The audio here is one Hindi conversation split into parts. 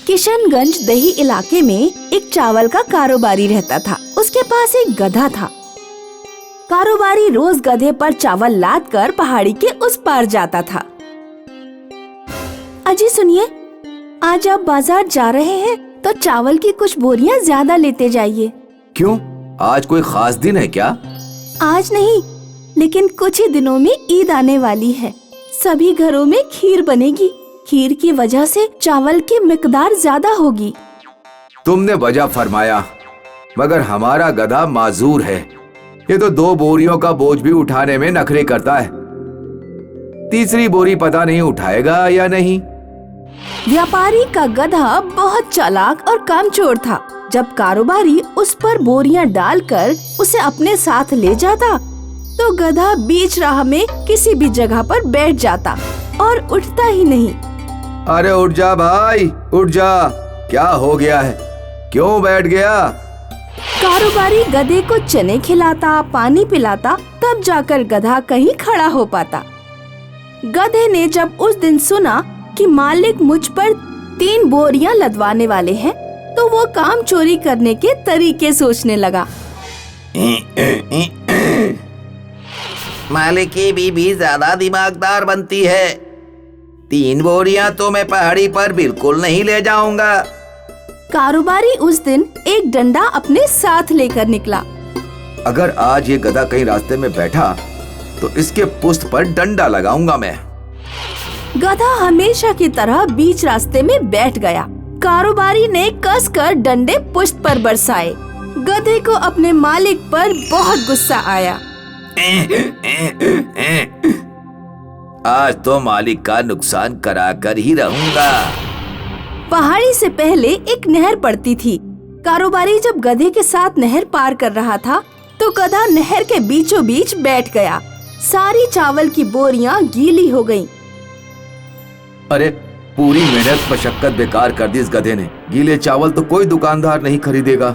किशनगंज दही इलाके में एक चावल का कारोबारी रहता था। उसके पास एक गधा था। कारोबारी रोज गधे पर चावल लाद कर पहाड़ी के उस पार जाता था। अजी सुनिए, आज आप बाजार जा रहे हैं तो चावल की कुछ बोरियां ज्यादा लेते जाइए। क्यों, आज कोई खास दिन है क्या? आज नहीं, लेकिन कुछ ही दिनों में ईद आने वाली है। सभी घरों में खीर बनेगी। खीर की वजह से चावल की मिकदार ज्यादा होगी। तुमने वजह फरमाया, मगर हमारा गधा माजूर है। ये तो 2 बोरियों का बोझ भी उठाने में नखरे करता है। तीसरी बोरी पता नहीं उठाएगा या नहीं। व्यापारी का गधा बहुत चालाक और कामचोर था। जब कारोबारी उस पर बोरियां डालकर उसे अपने साथ ले जाता तो गधा बीच राह में किसी भी जगह पर बैठ जाता और उठता ही नहीं। अरे उठ जा भाई, उठ जा, क्या हो गया है, क्यों बैठ गया? कारोबारी गधे को चने खिलाता, पानी पिलाता, तब जाकर गधा कहीं खड़ा हो पाता। गधे ने जब उस दिन सुना कि मालिक मुझ पर 3 बोरियां लदवाने वाले हैं, तो वो काम चोरी करने के तरीके सोचने लगा। मालिक की बीबी ज्यादा दिमागदार बनती है। 3 बोरियां तो मैं पहाड़ी पर बिल्कुल नहीं ले जाऊंगा। कारोबारी उस दिन एक डंडा अपने साथ लेकर निकला। अगर आज ये गधा कहीं रास्ते में बैठा तो इसके पुष्ट पर डंडा लगाऊंगा मैं। गधा हमेशा की तरह बीच रास्ते में बैठ गया। कारोबारी ने कसकर डंडे पुष्ट पर बरसाए। गधे को अपने मालिक पर बहुत गुस्सा आया। आज तो मालिक का नुकसान कराकर ही रहूंगा। पहाड़ी से पहले एक नहर पड़ती थी। कारोबारी जब गधे के साथ नहर पार कर रहा था तो गधा नहर के बीचों बीच बैठ गया। सारी चावल की बोरियां गीली हो गईं। अरे, पूरी मेहनत मशक्कत बेकार कर दी इस गधे ने। गीले चावल तो कोई दुकानदार नहीं खरीदेगा।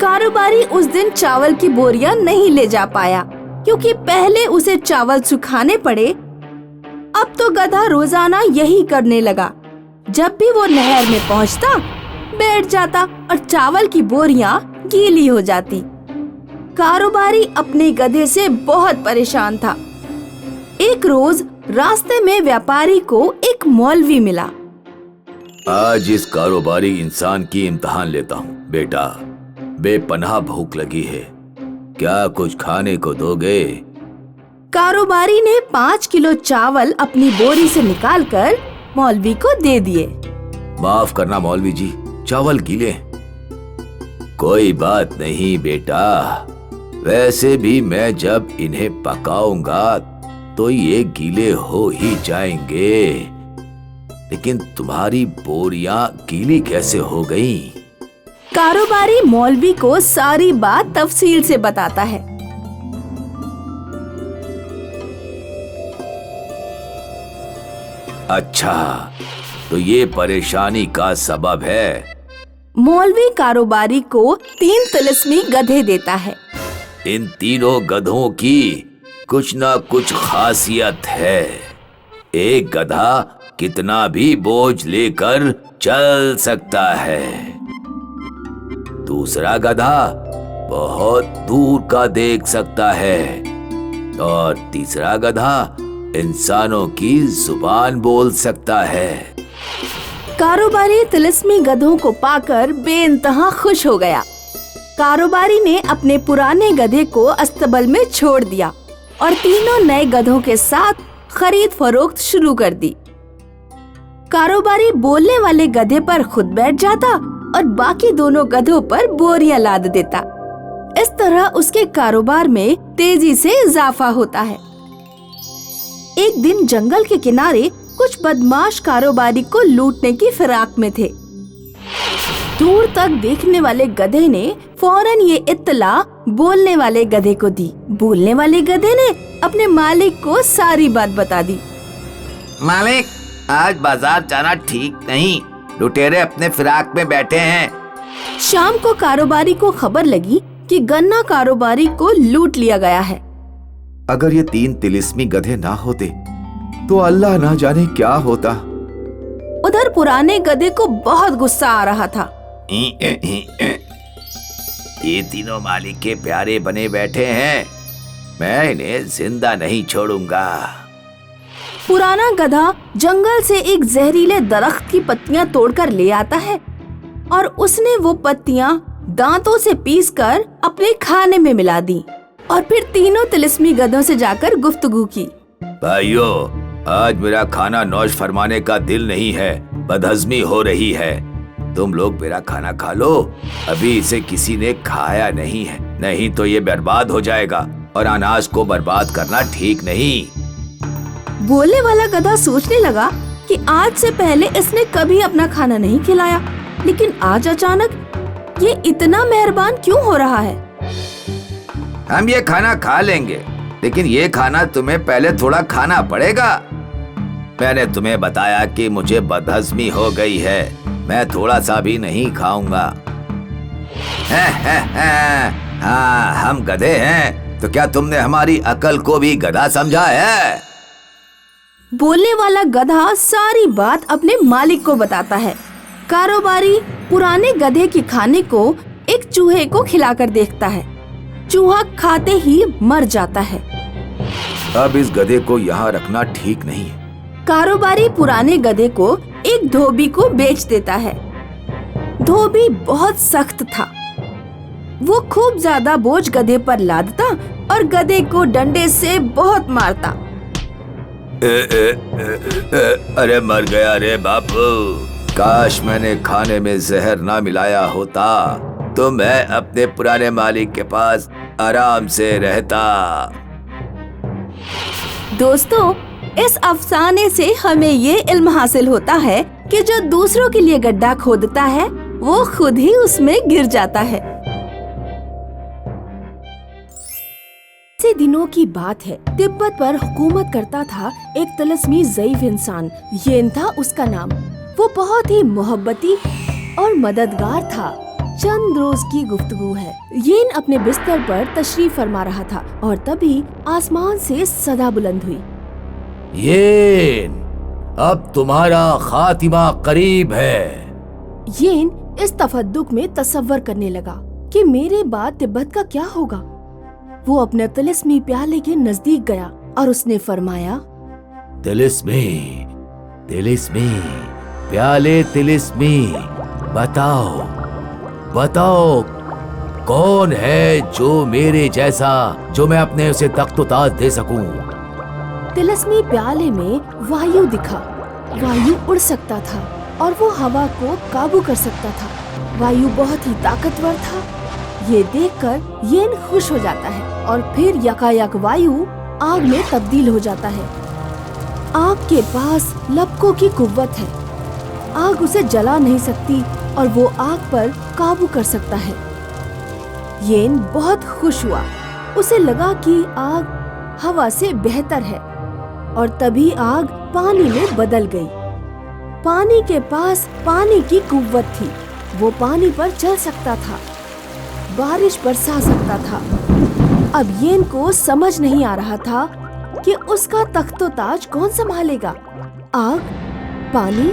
कारोबारी उस दिन चावल की बोरियां नहीं ले जा पाया, क्योंकि पहले उसे चावल सुखाने पड़े। अब तो गधा रोजाना यही करने लगा। जब भी वो नहर में पहुंचता, बैठ जाता और चावल की बोरियां गीली हो जाती। कारोबारी अपने गधे से बहुत परेशान था। एक रोज रास्ते में व्यापारी को एक मौलवी मिला। आज इस कारोबारी इंसान की इम्तिहान लेता हूँ। बेटा, बेपनाह भूख लगी है, क्या कुछ खाने को दोगे? कारोबारी ने 5 किलो चावल अपनी बोरी से निकालकर मौलवी को दे दिए। माफ करना मौलवी जी, चावल गीले। कोई बात नहीं बेटा, वैसे भी मैं जब इन्हें पकाऊंगा तो ये गीले हो ही जाएंगे। लेकिन तुम्हारी बोरियां गीली कैसे हो गईं? कारोबारी मौलवी को सारी बात तफसील से बताता है। अच्छा, तो ये परेशानी का सबब है। मौलवी कारोबारी को 3 तिलिस्मी गधे देता है। इन तीनों गधों की कुछ ना कुछ खासियत है। एक गधा कितना भी बोझ लेकर चल सकता है, दूसरा गधा बहुत दूर का देख सकता है, और तीसरा गधा इंसानों की जुबान बोल सकता है। कारोबारी तिलिस्मी गधों को पाकर बेइंतहा खुश हो गया। कारोबारी ने अपने पुराने गधे को अस्तबल में छोड़ दिया और तीनों नए गधों के साथ खरीद फरोख्त शुरू कर दी। कारोबारी बोलने वाले गधे पर खुद बैठ जाता और बाकी दोनों गधों पर बोरियां लाद देता। इस तरह उसके कारोबार में तेजी से इजाफा होता है। एक दिन जंगल के किनारे कुछ बदमाश कारोबारी को लूटने की फिराक में थे। दूर तक देखने वाले गधे ने फौरन ये इत्तला बोलने वाले गधे को दी। बोलने वाले गधे ने अपने मालिक को सारी बात बता दी। मालिक, आज बाजार जाना ठीक नहीं, लुटेरे अपने फिराक में बैठे हैं। शाम को कारोबारी को खबर लगी कि गन्ना कारोबारी को लूट लिया गया है। अगर ये 3 तिलिस्मी गधे ना होते तो अल्लाह ना जाने क्या होता। उधर पुराने गधे को बहुत गुस्सा आ रहा था। ये तीनों मालिक के प्यारे बने बैठे हैं, मैं इन्हें जिंदा नहीं छोड़ूंगा। पुराना गधा जंगल से एक जहरीले दरख्त की पत्तियां तोड़कर ले आता है और उसने वो पत्तियां दांतों से पीसकर अपने खाने में मिला दी और फिर तीनों तिलिस्मी गधों से जाकर गुफ्तगू की। भाइयों, आज मेरा खाना नौश फरमाने का दिल नहीं है, बदहजमी हो रही है। तुम लोग मेरा खाना खा लो, अभी इसे किसी ने खाया नहीं है, नहीं तो ये बर्बाद हो जाएगा और अनाज को बर्बाद करना ठीक नहीं। बोलने वाला गधा सोचने लगा कि आज से पहले इसने कभी अपना खाना नहीं खिलाया, लेकिन आज अचानक ये इतना मेहरबान क्यों हो रहा है। हम ये खाना खा लेंगे, लेकिन ये खाना तुम्हें पहले थोड़ा खाना पड़ेगा। मैंने तुम्हें बताया कि मुझे बदहजमी हो गई है, मैं थोड़ा सा भी नहीं खाऊंगा। हाँ, हम गधे हैं, तो क्या तुमने हमारी अकल को भी गधा समझा है? बोलने वाला गधा सारी बात अपने मालिक को बताता है। कारोबारी पुराने गधे के खाने को एक चूहे को खिलाकर देखता है। चूहा खाते ही मर जाता है। अब इस गधे को यहाँ रखना ठीक नहीं है। कारोबारी पुराने गधे को एक धोबी को बेच देता है। धोबी बहुत सख्त था, वो खूब ज्यादा बोझ गधे पर लादता और गधे को डंडे से बहुत मारता। अरे मर गया रे बापू, काश मैंने खाने में जहर ना मिलाया होता तो मैं अपने पुराने मालिक के पास आराम से रहता। दोस्तों, इस अफसाने से हमें ये इल्म हासिल होता है कि जो दूसरों के लिए गड्ढा खोदता है वो खुद ही उसमें गिर जाता है। से दिनों की बात है, तिब्बत पर हुकूमत करता था एक तिलिस्मी ज़ईफ इंसान। येन था उसका नाम। वो बहुत ही मोहब्बती और मददगार था। चंद रोज की गुफ्तगू है। येन अपने बिस्तर पर तशरीफ फरमा रहा था और तभी आसमान से सदा बुलंद हुई। येन, अब तुम्हारा खातिमा करीब है। येन इस तफद्दुक में तसव्वुर करने लगा कि मेरे बाद तिब्बत का क्या होगा। वो अपने तिलिस्मी प्याले के नजदीक गया और उसने फरमाया, तिलिस्मी, तिलिस्मी, प्याले तिलिस्मी, बताओ बताओ कौन है जो मेरे जैसा, जो मैं अपने उसे तख्त ताज दे सकूं। तिलिस्मी प्याले में वायु दिखा। वायु उड़ सकता था और वो हवा को काबू कर सकता था। वायु बहुत ही ताकतवर था। ये देखकर येन खुश हो जाता है और फिर यकायक वायु आग में तब्दील हो जाता है। आग के पास लपकों की कुव्वत है। आग उसे जला नहीं सकती और वो आग पर काबू कर सकता है। येन बहुत खुश हुआ। उसे लगा कि आग हवा से बेहतर है और तभी आग पानी में बदल गई। पानी के पास पानी की कुव्वत थी। वो पानी पर चल सकता था, बारिश बरसा सकता था। अब येन को समझ नहीं आ रहा था कि उसका तख्तो ताज कौन संभालेगा, आग, पानी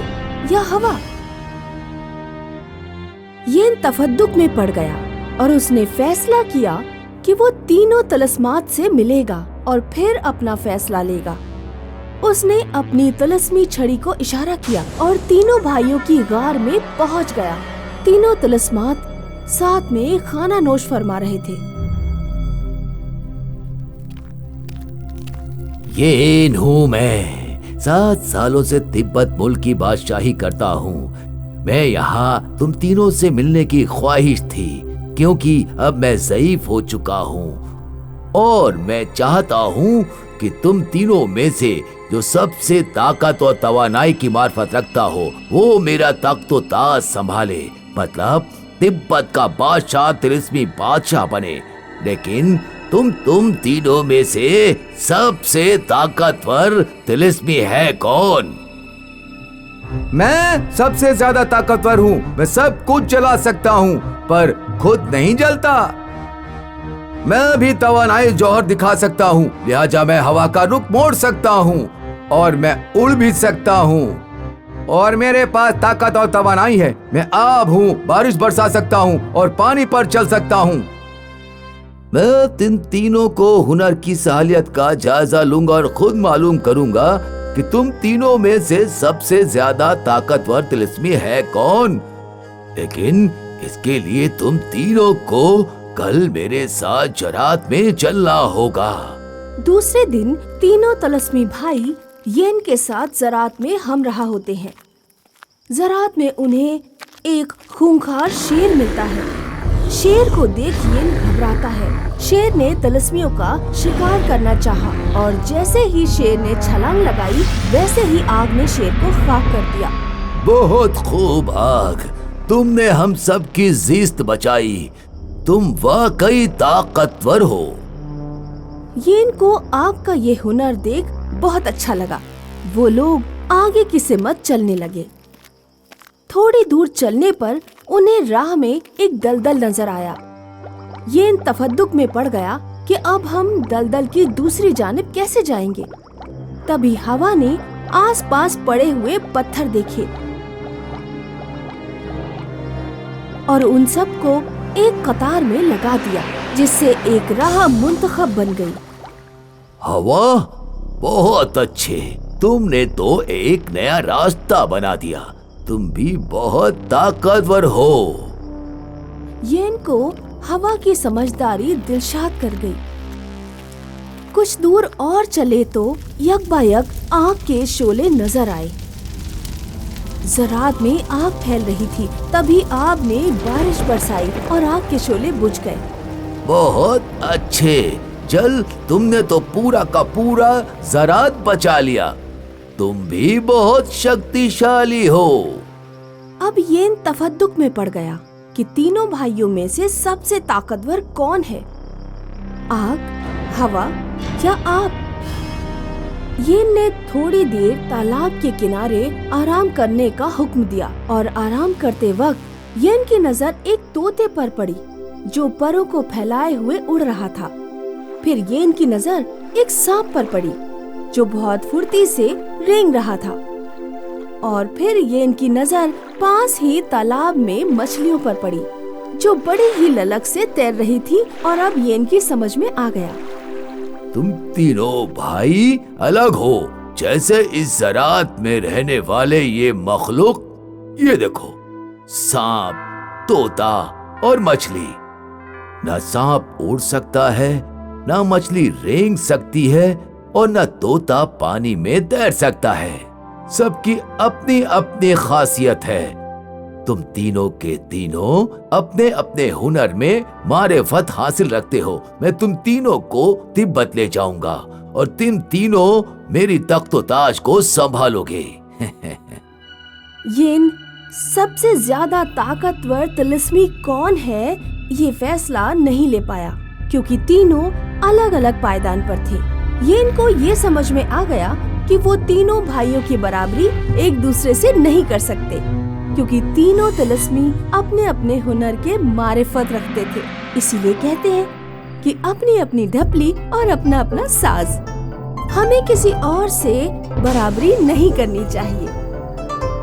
या हवा। येन तफद्दुक में पड़ गया और उसने फैसला किया कि वो तीनों तलस्मात से मिलेगा और फिर अपना फैसला लेगा। उसने अपनी तिलिस्मी छड़ी को इशारा किया और तीनों भाइयों की गार में पहुंच गया। तीनों तिलिस्मात साथ में खाना नोश फरमा रहे थे। येन हूँ मैं, 7 सालों से तिब्बत मुल्क की बादशाही करता हूँ। मैं यहाँ तुम तीनों से मिलने की ख्वाहिश थी, क्योंकि अब मैं ज़ईफ हो चुका हूँ और मैं चाहता हूँ कि तुम तीनों में से जो सबसे ताकत और तवानाई की मार्फत रखता हो वो मेरा तख्त व ताज संभाले, मतलब तिब्बत का बादशाह तिलिस्मी बादशाह बने। लेकिन तुम तीनों में से सबसे ताकतवर तिलिस्मी है कौन? मैं सबसे ज्यादा ताकतवर हूँ। मैं सब कुछ जला सकता हूँ पर खुद नहीं जलता। मैं भी तवानाई जौहर दिखा सकता हूँ, लिहाजा मैं हवा का रुख मोड़ सकता हूँ और मैं उड़ भी सकता हूँ। और मेरे पास ताकत और तवानाई है। मैं आग हूँ, बारिश बरसा सकता हूँ और पानी पर चल सकता हूँ। मैं इन तीनों को हुनर की सलाहियत का जायजा लूंगा और खुद मालूम करूंगा कि तुम तीनों में से सबसे ज्यादा ताकतवर तिलिस्मी है कौन। लेकिन इसके लिए तुम तीनों को कल मेरे साथ जरात में चलना होगा। दूसरे दिन तीनों तिलिस्मी भाई येन के साथ जरात में हम रहा होते हैं। जरात में उन्हें एक खूंखार शेर मिलता है। शेर को देख येन घबराता है। शेर ने तिलिस्मियों का शिकार करना चाहा और जैसे ही शेर ने छलांग लगाई वैसे ही आग ने शेर को खाक कर दिया। बहुत खूब आग, तुमने हम सब की जिस्त बचाई। तुम वाकई ताकतवर हो। येन को आग का ये हुनर देख बहुत अच्छा लगा। वो लोग आगे की सिमत चलने लगे। थोड़ी दूर चलने पर उन्हें राह में एक दलदल नजर आया। येन तफद्दुक में पड़ गया कि अब हम दलदल की दूसरी जानिब कैसे जाएंगे। तभी हवा ने आसपास पड़े हुए पत्थर देखे और उन सब को एक कतार में लगा दिया, जिससे एक राह मुंतखब बन गई। हवा, बहुत अच्छे, तुमने तो एक नया रास्ता बना दिया। तुम भी बहुत ताकतवर हो। येन को हवा की समझदारी दिलशाद कर गई। कुछ दूर और चले तो यकबायक आग के शोले नजर आए। जरात में आग फैल रही थी। तभी आग ने बारिश बरसाई और आग के शोले बुझ गए। बहुत अच्छे, जल तुमने तो पूरा का पूरा जरात बचा लिया। तुम भी बहुत शक्तिशाली हो। अब येन तफद्दुक में पड़ गया कि तीनों भाइयों में से सबसे ताकतवर कौन है, आग, हवा या आप। येन ने थोड़ी देर तालाब के किनारे आराम करने का हुक्म दिया और आराम करते वक्त येन की नजर एक तोते पर पड़ी जो परों को फैलाए हुए उड़ रहा था। फिर येन की नजर एक सांप पर पड़ी जो बहुत फुर्ती से रेंग रहा था और फिर येन की नजर पास ही तालाब में मछलियों पर पड़ी जो बड़ी ही ललक से तैर रही थी। और अब येन की समझ में आ गया, तुम तीनों भाई अलग हो। जैसे इस जरात में रहने वाले ये मखलूक, ये देखो, सांप, तोता और मछली। न सांप उड़ सकता है, न मछली रेंग सकती है और न तोता पानी में तैर सकता है। सबकी अपनी अपनी खासियत है। तुम तीनों के तीनों अपने अपने हुनर में मारिफत हासिल रखते हो। मैं तुम तीनों को तिब्बत ले जाऊंगा और तुम तीनों मेरी तख्तो ताज को संभालोगे। येन सबसे ज्यादा ताकतवर तिलिस्मी कौन है ये फैसला नहीं ले पाया क्योंकि तीनों अलग अलग पायदान पर थे। येन को ये समझ में आ गया कि वो तीनों भाइयों की बराबरी एक दूसरे से नहीं कर सकते क्योंकि तीनों तिलिस्मी अपने अपने हुनर के मारिफत रखते थे। इसीलिए कहते हैं कि अपनी अपनी ढपली और अपना अपना साज। हमें किसी और से बराबरी नहीं करनी चाहिए।